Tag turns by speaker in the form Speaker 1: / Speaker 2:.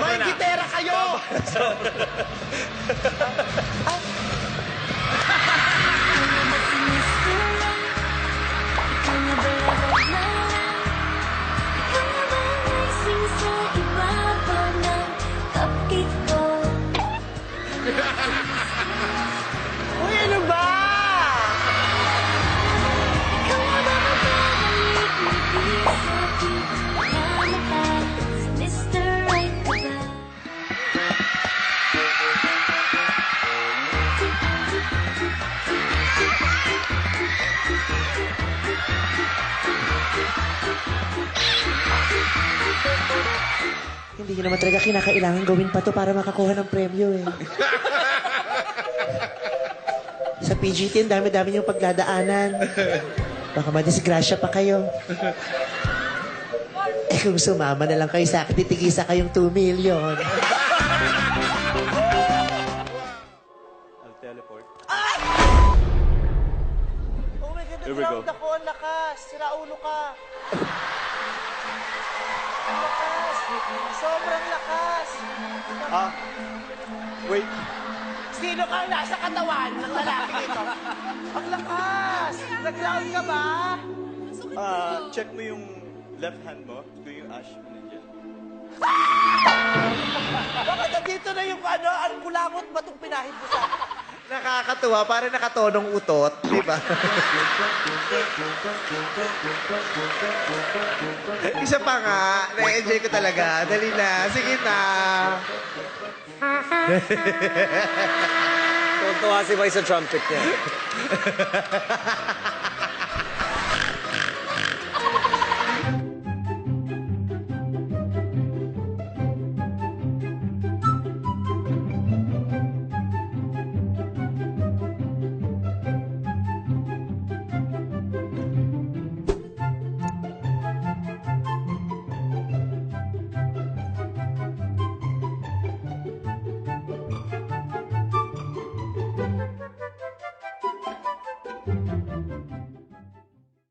Speaker 1: May gitera kayo! Uy, ano ba? Hindi nyo naman talaga kinakailangan gawin pa to para makakuha ng premyo eh. Sa PGT, ang dami-dami niyong pagdadaanan. Baka madisgrasya pa kayo. Eh kung sumama na lang kayo sa akin, titigisa kayong 2 million.
Speaker 2: I'll teleport.
Speaker 1: Ay! Oh my God,
Speaker 2: Here we go.
Speaker 1: nag-round ako. Ang lakas. Siraulo ka. Ang lakas. Sobrang lakas.
Speaker 2: Wait.
Speaker 1: Sino kang nasa katawan ng lalaki nito? Ang lakas! Nag-round ka ba?
Speaker 2: Check mo yung left hand mo. Kung yung ash mo nandiyan.
Speaker 1: Bakit nandito na yung ano, ang kulangot ba itong pinahid mo sa... Nakakatuwa, parang nakatonong utot, di ba? Isa pa nga, na-enjoy ko talaga. Dali na, sige na.
Speaker 3: Tuwa si May sa trumpet niya.